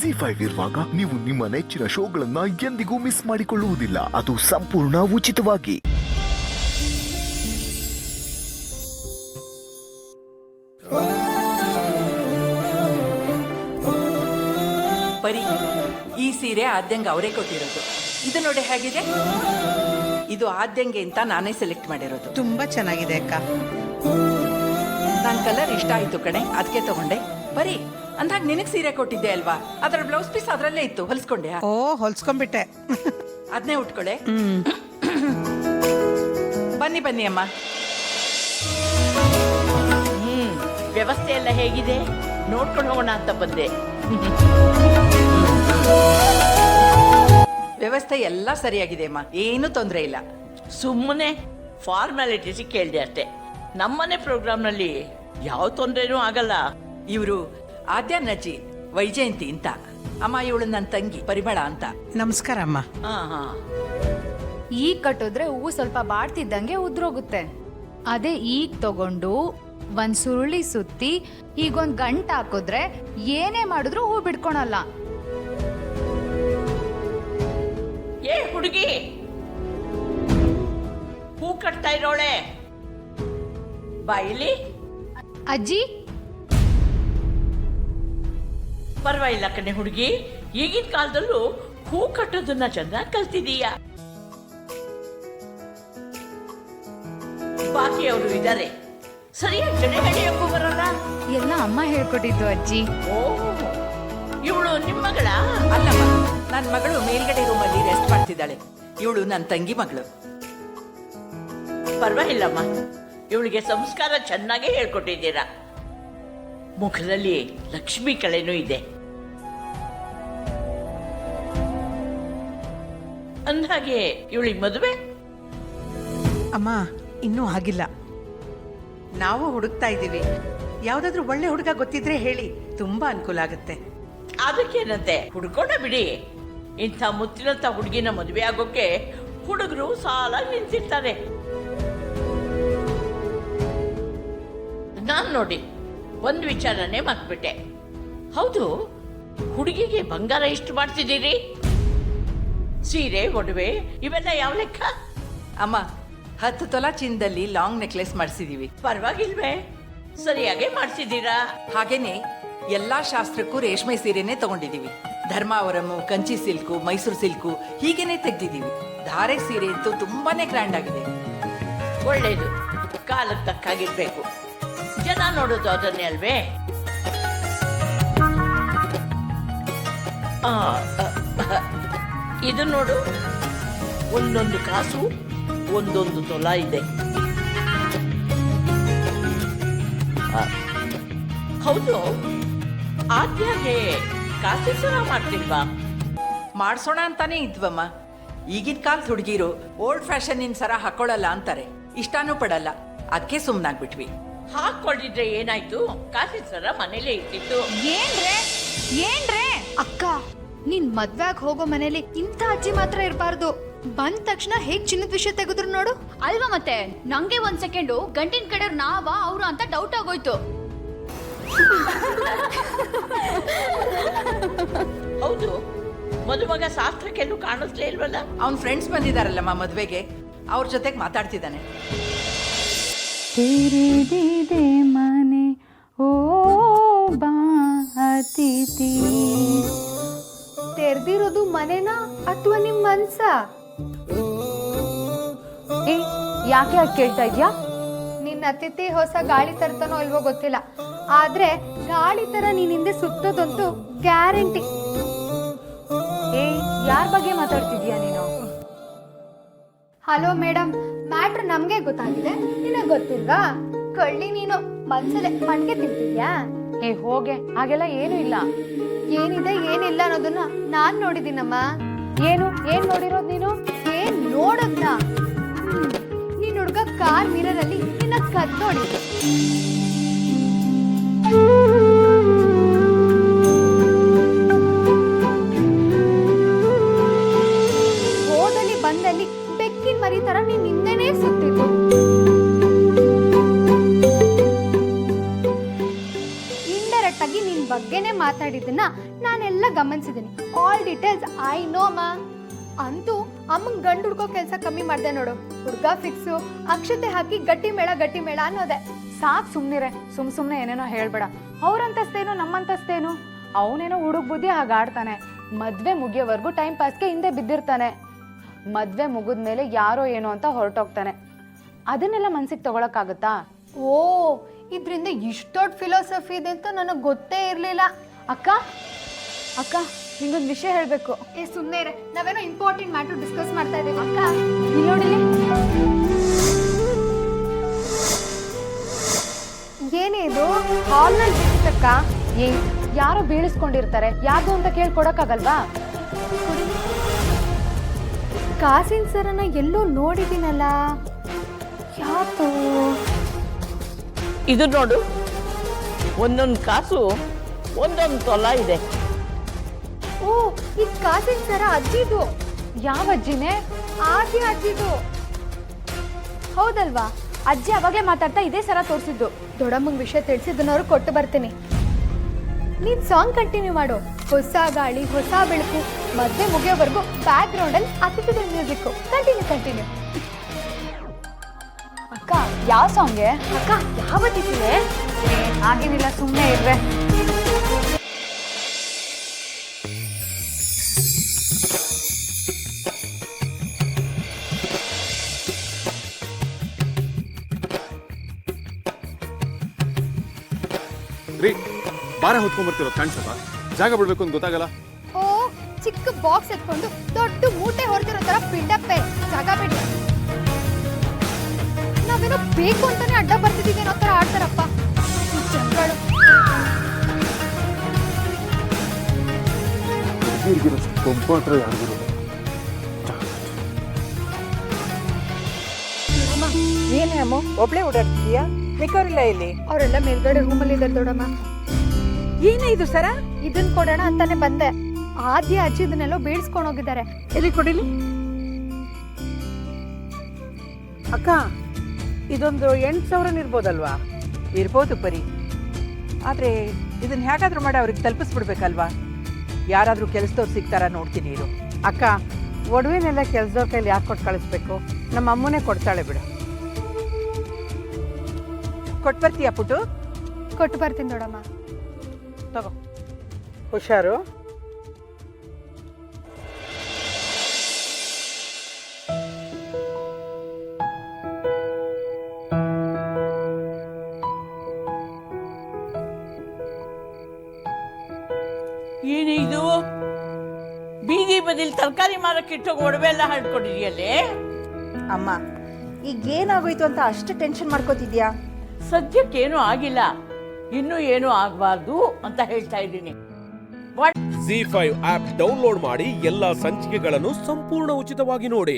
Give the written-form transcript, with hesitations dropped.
ZEE5 ಇರುವಾಗ ನೀವು ನಿಮ್ಮ ನೆಚ್ಚಿನ ಶೋಗಳನ್ನ ಎಂದಿಗೂ ಮಿಸ್ ಮಾಡಿಕೊಳ್ಳುವುದಿಲ್ಲ. ಅದು ಸಂಪೂರ್ಣ ಉಚಿತವಾಗಿ. ಬರೀ ಈ ಸೀರೆ ಆದ್ಯಂಗೆ ಅವರೇ ಕೊಟ್ಟಿರೋದು. ಇದು ನೋಡಿ ಹೇಗಿದೆ. ಇದು ಆದ್ಯಂಗೆ ಅಂತ ನಾನೇ ಸೆಲೆಕ್ಟ್ ಮಾಡಿರೋದು. ತುಂಬಾ ಚೆನ್ನಾಗಿದೆ ಅಕ್ಕ. ನನ್ ಕಲರ್ ಇಷ್ಟ ಆಯ್ತು ಕಣೆ, ಅದಕ್ಕೆ ತಗೊಂಡೆ. ಬರೀ ಅಂದಾಗ ನಿನಗ್ ಸೀರೆ ಕೊಟ್ಟಿದ್ದೆ ಅಲ್ವಾ, ಅದರ ಬ್ಲೌಸ್ ಪೀಸ್ ಅದ್ರಲ್ಲೇ ಇತ್ತು, ಹೊಲ್ಸ್ಕೊಂಡೆ. ಓ, ಹೊಲ್ಸ್ಕೊಂಡ್ಬಿಟ್ಟೆ. ಅದನ್ನೇ ಉಟ್ಕೊಳೆ. ಬನ್ನಿ ಬನ್ನಿ ಅಮ್ಮ. ವ್ಯವಸ್ಥೆ ಎಲ್ಲ ಹೇಗಿದೆ ನೋಡ್ಕೊಂಡು ಹೋಗೋಣ ಅಂತ ಬಂದೆ. ವ್ಯವಸ್ಥೆ ಎಲ್ಲ ಸರಿಯಾಗಿದೆ ಅಮ್ಮ, ಏನು ತೊಂದರೆ ಇಲ್ಲ. ಸುಮ್ಮನೆ ಫಾರ್ಮ್ಯಾಲಿಟೀಸ್ ಕೇಳಿದೆ ಅಷ್ಟೇ. ನಮ್ಮನೆ ಪ್ರೋಗ್ರಾಮ್ನಲ್ಲಿ ಯಾವ ತೊಂದರೆನೂ ಆಗಲ್ಲ. ಇವರು ಆದ್ಯ ನಜ್ಜಿ ವೈಜಯಂತಿ ಅಂತ. ಅಮ್ಮ, ಇವಳು ನನ್ನ ತಂಗಿ ಪರಿಮಳ ಅಂತ. ನಮಸ್ಕಾರ ಅಮ್ಮ. ಈಗ ಕಟ್ಟಿದ್ರೆ ಹೂವು ಸ್ವಲ್ಪ ಬಾಡ್ತಿದ್ದಂಗೆ ಉದ್ರೋಗುತ್ತೆ. ಅದೇ ಈಗ ತಗೊಂಡು ಒಂದ್ ಸುರುಳಿ ಸುತ್ತಿ ಈಗೊಂದ್ ಗಂಟ ಹಾಕಿದ್ರೆ ಏನೇ ಮಾಡಿದ್ರು ಹೂ ಬಿಡ್ಕೊಳಲ್ಲ. ಏ ಹುಡುಗಿ, ಹೂ ಕಟ್ತಾ ಇರೋಳೆ, ಬಾಯಿಲಿ. ಅಜ್ಜಿ, ಪರವಾಗಿಲ್ಲ ಕಣೆ ಹುಡುಗಿ, ಈಗಿನ ಕಾಲದಲ್ಲೂ ಹೂ ಕಟ್ಟೋದನ್ನ ಚೆನ್ನಾಗಿ ಕಲ್ತಿದೀಯ. ಬಾಕಿ ಅವರು ಇದ್ದಾರೆ, ಸರಿಯಾಗಿ ಜಡೆ ಹಿಡಿಯಕ್ಕೂ ಬರಲ್ಲ. ಎಲ್ಲ ಅಮ್ಮ ಹೇಳ್ಕೊಟ್ಟಿದ್ದು ಅಜ್ಜಿ. ಓ, ಇವಳು ನಿಮ್ಮ ಮಗಳ? ಅಲ್ಲಮ್ಮ, ನನ್ನ ಮಗಳು ಮೇಲ್ಗಡೆ ರೂಮಲ್ಲಿ ರೆಸ್ಟ್ ಮಾಡ್ತಿದ್ದಾಳೆ. ಇವಳು ನನ್ನ ತಂಗಿ ಮಗಳು. ಪರವಾಗಿಲ್ಲಮ್ಮ, ಇವಳಿಗೆ ಸಂಸ್ಕಾರ ಚೆನ್ನಾಗಿ ಹೇಳ್ಕೊಟ್ಟಿದ್ದೀರಾ. ಮುಖದಲ್ಲಿ ಲಕ್ಷ್ಮಿ ಕಳೆನೂ ಇದೆ. ಅಂದಾಗೆ ಇವಳಿಗೆ ಮದುವೆ? ಅಮ್ಮ, ಇನ್ನೂ ಆಗಿಲ್ಲ. ನಾವು ಹುಡುಕ್ತಾ ಇದ್ದೀವಿ. ಯಾವ್ದಾದ್ರು ಒಳ್ಳೆ ಹುಡುಗ ಗೊತ್ತಿದ್ರೆ ಹೇಳಿ, ತುಂಬಾ ಅನುಕೂಲ ಆಗುತ್ತೆ. ಅದಕ್ಕೇನಂತೆ, ಹುಡ್ಕೊಂಡ ಬಿಡಿ. ಇಂಥ ಮುತ್ತಿನಂಥ ಹುಡುಗಿನ ಮದುವೆ ಆಗೋಕೆ ಹುಡುಗರು ಸಾಲಾಗಿ ನಿಂತಿರ್ತಾರೆ. ನಾನ್ ನೋಡಿ ಒಂದು ವಿಚಾರನೇ ಮರ್ತ್ಬಿಟ್ಟೆ. ಹೌದು, ಹುಡುಗಿಗೆ ಬಂಗಾರ ಎಷ್ಟು ಮಾಡ್ತಿದ್ದೀರಿ? ಸೀರೆ, ಒಡವೆ ಇವೆಲ್ಲ ಯಾವ ಲೆಕ್ಕ? ಅಮ್ಮ, 10 ತೊಲ ಚಿನ್ನದಲ್ಲಿ ಲಾಂಗ್ ನೆಕ್ಲೆಸ್ ಮಾಡಿಸಿದೀವಿ. ಪರವಾಗಿಲ್ವೇ? ಸರಿಯಾಗಿ ಮಾಡಿಸಿದ್ದೀರಾ. ಹಾಗೇನೆ ಎಲ್ಲಾ ಶಾಸ್ತ್ರಕ್ಕೂ ರೇಷ್ಮೆ ಸೀರೆನೆ ತಗೊಂಡಿದೀವಿ. ಧರ್ಮಾವರಮು, ಕಂಚಿ ಸಿಲ್ಕು, ಮೈಸೂರು ಸಿಲ್ಕು ಹೀಗೇನೆ ತೆಗ್ದಿದೀವಿ. ಧಾರೆ ಸೀರೆ ಅಂತೂ ತುಂಬಾನೇ ಗ್ರ್ಯಾಂಡ್ ಆಗಿದೆ. ಒಳ್ಳೇದು, ಕಾಲಕ್ಕೆ ತಕ್ಕಾಗಿರ್ಬೇಕು. ಜನ ನೋಡೋದು ಅದನ್ನೇ ಅಲ್ವೇ? ಇದು ನೋಡು, ಒಂದೊಂದು ಕಾಸು ಒಂದೊಂದು ತೊಲ ಇದೆ. ಹೌದು, ಆದ್ಯಾಗೆ ಕಾಸು ಸರ ಮಾಡ್ತಿಲ್ವಾ? ಮಾಡ್ಸೋಣ ಅಂತಾನೆ ಇದ್ವಮ್ಮ. ಈಗಿನ ಕಾಲದ ಹುಡುಗಿರು ಓಲ್ಡ್ ಫ್ಯಾಷನ್ ಇನ್ ಸರ ಹಾಕೊಳ್ಳಲ್ಲ ಅಂತಾರೆ, ಇಷ್ಟಾನೂ ಪಡಲ್ಲ. ಅದಕ್ಕೆ ಸುಮ್ಮನಾಗ್ಬಿಟ್ವಿ. ಹಾಕೊಂಡಿದ್ರೆ ಏನಾಯ್ತು, ಕಾಸಿನ ಸರ ಮನೇಲೆ ಇಟ್ಟಿತ್ತು. ಏನ್ರೇ ಅಕ್ಕ, ನೀನ್ ಮದ್ವೆಗ್ ಹೋಗೋ ಮನೇಲಿ ಇಂಥ ಅಜ್ಜಿ ಮಾತ್ರ ಇರಬಾರ್ದು. ಬಂದ ತಕ್ಷಣ ಹೇಗ್ ಚಿನ್ನದ ವಿಷಯ ತೆಗೆದ್ರು ನೋಡು. ಅಲ್ವಾ ಮತ್ತೆ, ನಂಗೆ ಒಂದ್ ಸೆಕೆಂಡು ಗಂಟಿನ ಕಡೆ ನಾವಾ ಅವ್ರು ಅಂತ ಡೌಟ್ ಆಗೋಯ್ತು. ಹೌದು, ಮದುಮಗ ಶಾಸ್ತ್ರಕ್ಕೆಲ್ಲೂ ಕಾಣಿಸ್ಲೇ ಇಲ್ವಲ್ಲ? ಅವನ್ ಫ್ರೆಂಡ್ಸ್ ಬಂದಿದಾರಲ್ಲಮ್ಮ ಮದ್ವೆಗೆ, ಅವ್ರ ಜೊತೆಗೆ ಮಾತಾಡ್ತಿದ್ದಾನೆ. ತೆರೆದಿದೆ ಮನೆ ಓ ಬಾ ಅತಿಥಿ. ತೆರೆದಿರೋದು ಮನೆನಾ ಅಥವಾ ನಿಮ್ ಮನ್ಸ? ಯಾಕೆ ಯಾಕೆ ಕೇಳ್ತಾ ಇದ್ಯಾ? ನಿನ್ನ ಅತಿಥಿ ಹೊಸ ಗಾಳಿ ತರ್ತಾನೋ ಇಲ್ವೋ ಗೊತ್ತಿಲ್ಲ, ಆದ್ರೆ ಗಾಳಿ ತರ ನೀನ್ ಹಿಂದೆ ಸುತ್ತೋದಂತೂ ಗ್ಯಾರಂಟಿ. ಯಾರ ಬಗ್ಗೆ ಮಾತಾಡ್ತಿದ್ಯಾ ನೀನು? ಹಲೋ ಮೇಡಮ್, ಮ್ಯಾಟ್ರ್ ನಮ್ಗೆ ಗೊತ್ತಾಗಿದೆ, ನಿನಗ್ ಗೊತ್ತಿಲ್ವಾ? ಕಳ್ಳಿ ನೀನು ಮನ್ಸಲ್ಲೇ ಮಣ್ಗೆ ತಿಂತಿದ್ಯಾ? ಹೋಗೆ, ಹಾಗೆಲ್ಲ ಏನು ಇಲ್ಲ. ಏನಿದೆ ಏನಿಲ್ಲ ಅನ್ನೋದನ್ನ ನಾನ್ ನೋಡಿದ್ದೀನಮ್ಮ. ಏನ್ ನೋಡಿರೋದ್ ನೀನು? ಏನ್ ನೋಡದ್ನ? ನೀನ್ ಹುಡ್ಗ ಕಾರ್ ಮಿರರ್ ಅಲ್ಲಿ ನಿನ್ನ ಕದ್ ನೋಡಿದ್ದೆ. ಹೋದಲ್ಲಿ ಬಂದಲ್ಲಿ ಬೆಕ್ಕಿನ ಮರಿ ತರ ನೀನ್ ಹಿಂದೆನೇ ಸುತ್ತಿದ್ದು. ಇಂಡೈರೆಕ್ಟ್ ಆಗಿ ನಿನ್ ಬಗ್ಗೆನೆ ಮಾತಾಡಿದ್ದನ್ನ ನಾನೆಲ್ಲ ಗಮನಿಸಿದ್ದೀನಿ. ಆಲ್ ಡೀಟೇಲ್ಸ್ ಐ ನೋ ಮಾ. ಅಂತೂ ಅಮ್ಮಂಗ್ ಗಂಡು ಹುಡ್ಕೋ ಕೆಲಸ ಕಮ್ಮಿ ಮಾಡ್ದೆ ನೋಡು. ಹುಡ್ಗ ಫಿಕ್ಸು, ಅಕ್ಷತೆ ಹಾಕಿ ಗಟ್ಟಿ ಮೇಳ ಅನ್ನೋದೆ. ಸಾಕ್ ಸುಮ್ನಿರೆ, ಸುಮ್ನೆ ಏನೇನೋ ಹೇಳ್ಬೇಡ. ಅವ್ರಂತಸ್ತೇನು ನಮ್ಮಂತಸ್ತೇನು, ಅವನೇನೋ ಹುಡುಗ ಬುದ್ಧಿ ಹಾಗಾಡ್ತಾನೆ. ಮದ್ವೆ ಮುಗಿಯೋವರೆಗೂ ಟೈಮ್ ಪಾಸ್ಗೆ ಹಿಂದೆ ಬಿದ್ದಿರ್ತಾನೆ. ಮದ್ವೆ ಮುಗಿದ್ಮೇಲೆ ಯಾರೋ ಏನೋ ಅಂತ ಹೊರಟೋಗ್ತಾನೆ. ಅದನ್ನೆಲ್ಲ ಮನ್ಸಿಗೆ ತಗೊಳಕ್ಕಾಗತ್ತಾ? ಓ, ಇದ್ರಿಂದ ಇಷ್ಟು ದೊಡ್ಡ ಫಿಲಾಸಫಿ ಇದೆ ಅಂತ ನನಗೆ ಗೊತ್ತೇ ಇರಲಿಲ್ಲ. ಅಕ್ಕ ಅಕ್ಕ ನಿಂಗೊಂದು ವಿಷಯ ಹೇಳ್ಬೇಕು. ಸುಮ್ಮನೆ ಇರೆ, ನಾವೇನೋ ಇಂಪಾರ್ಟೆಂಟ್ ಮ್ಯಾಟರ್ ಡಿಸ್ಕಸ್ ಮಾಡ್ತಾ ಇದ್ದೀವಿ. ಅಕ್ಕ ಇಲ್ಲಿ ನೋಡಿಲಿ. ಏನೇ ಇದು ಹಾಲ್ನಲ್ಲಿ ಬಿಟ್ಟಿದ್ದಕ್ಕ? ಯಾರೋ ಬೀಳಿಸ್ಕೊಂಡಿರ್ತಾರೆ, ಯಾವ್ದು ಅಂತ ಕೇಳ್ಕೊಡಕ್ಕಾಗಲ್ವಾ? ಕಾಸಿನ ಸರನ ಎಲ್ಲೋ ನೋಡಿದ್ದೀನಲ್ಲ, ಯಾತು? ಇದು ನೋಡು, ಒಂದೊಂದು ಕಾಸು ಒಂದೊಂದು ತೊಲ ಇದೆ. ಓ, ಈ ಕಾಸಿನ ಸರ ಅಜ್ಜಿದು. ಯಾವ ಅಜ್ಜಿನೇ? ಆದಿ ಅಜ್ಜಿದು. ಹೌದಲ್ವಾ? ಅಜ್ಜಿ ಅವಾಗಲೇ ಮಾತಾಡ್ತಾ ಇದೇ ಸರ ತೋರಿಸಿದ್ದು. ದೊಡ್ಡಮ್ಮಂಗ್ ವಿಷಯ ತಿಳಿಸಿದ್ದನ್ನವ್ರು ಕೊಟ್ಟು ಬರ್ತೀನಿ. ನೀನ್ ಸಾಂಗ್ ಕಂಟಿನ್ಯೂ ಮಾಡು. ಹೊಸ ಗಾಳಿ ಹೊಸ ಬೆಳಕು, ಮದ್ವೆ ಮುಗಿಯೋವರೆಗೂ ಬ್ಯಾಕ್ ಗ್ರೌಂಡ್ ಅಲ್ಲಿ ಅತಿಥಿಗಳ ಮ್ಯೂಸಿಕ್. ಕಂಟಿನ್ಯೂ. ಅಕ್ಕ ಯಾವ ಸಾಂಗ್ಗೆ? ಅಕ್ಕ ಯಾವತ್ತಿದೆ? ಹಾಗೇನಿಲ್ಲ, ಸುಮ್ಮನೆ ಇರ್ರೆ. ರೀ, ಬಾರ ಹೊತ್ಕೊಂಡ್ಬರ್ತಿರೋ ಕಾಣಿಸಲ್ಲ, ಜಾಗ ಬಿಡ್ಬೇಕು ಅಂತ ಗೊತ್ತಾಗಲ್ಲ. ಓ, ಚಿಕ್ಕ ಬಾಕ್ಸ್ ಎತ್ಕೊಂಡು ದೊಡ್ಡ ಮೂಟೆ ಹೊರದಿರೋ ತರ ಬಿಲ್ಡಪ್ಪೆ. ಜಾಗ ಬಿಡಿ. ನಾವೇನೋ ಬೇಕು ಅಂತಾನೆ ಅಡ್ಡ ಬರ್ತಿದೀವಿ ಅನ್ನೋ ತರ ಆಡ್ತಾರಪ್ಪ ಈ ಜನಗಳು. ಏನೇ ಅಮ್ಮ ಒಬ್ಳೆ ಓಡಾಡ್ತಿದ್ಯಾ? ಮಿಕ್ಕವರಿಲ್ಲ ಇಲ್ಲಿ? ಅವರೆಲ್ಲ ಮೇಲ್ಗಡೆ ರೂಮಲ್ಲಿ ಇದ್ದಾರೆ ದೊಡ್ಡಮ್ಮ. ಏನೇ ಇದು ಸರ? ಇದನ್ ಕೊಡೋಣ ಅಂತಾನೆ ಬಂದೆ. ಆದ್ಯ ಅಜ್ಜಿ ಇದನ್ನೆಲ್ಲೋ ಬೀಳ್ಸ್ಕೊಂಡು ಹೋಗಿದ್ದಾರೆ. ಎಲ್ಲಿ ಕೊಡಿಲಿ? ಅಕ್ಕ, ಇದೊಂದು 8,000 ಇರ್ಬೋದಲ್ವಾ? ಇರ್ಬೋದು ಪರಿ. ಆದ್ರೆ ಇದನ್ನ ಹೇಗಾದ್ರೂ ಮಾಡಿ ಅವ್ರಿಗೆ ತಲುಪಿಸ್ಬಿಡ್ಬೇಕಲ್ವಾ? ಯಾರಾದ್ರೂ ಕೆಲಸದವ್ರು ಸಿಗ್ತಾರ ನೋಡ್ತೀನಿ ಇರು. ಅಕ್ಕ, ಒಡವೆನೆಲ್ಲ ಕೆಲಸದವ್ರ ಕೈಲಿ ಯಾಕೆ ಕೊಟ್ಟು ಕಳಿಸ್ಬೇಕು? ನಮ್ಮ ಅಮ್ಮನೇ ಕೊಡ್ತಾಳೆ ಬಿಡು. ಕೊಟ್ಟು ಬರ್ತೀಯಾ ಪುಟ್ಟು? ಕೊಟ್ಟು ಬರ್ತೀನಿ ದೊಡ್ಡಮ್ಮ. ತಗೋ, ಹುಷಾರು. ಏನೇ ಇದು? ಬೀದಿ ಬದಿಲ್ ತರಕಾರಿ ಮಾರಕ್ಕಿಟ್ಟು ಒಡವೆ ಎಲ್ಲ ಹಾಡ್ಕೊಂಡಿದ್ಯಲ್ಲೇ? ಅಮ್ಮ, ಈಗ ಏನಾಗೋಯ್ತು ಅಂತ ಅಷ್ಟು ಟೆನ್ಷನ್ ಮಾಡ್ಕೋತಿದ್ಯಾ? ಸದ್ಯಕ್ಕೇನು ಆಗಿಲ್ಲ, ಇನ್ನೂ ಏನೂ ಆಗಬಾರ್ದು ಅಂತ ಹೇಳ್ತಾ ಇದ್ದೀನಿ. ZEE5 ಆಪ್ ಡೌನ್ಲೋಡ್ ಮಾಡಿ ಎಲ್ಲಾ ಸಂಚಿಕೆಗಳನ್ನು ಸಂಪೂರ್ಣ ಉಚಿತವಾಗಿ ನೋಡಿ.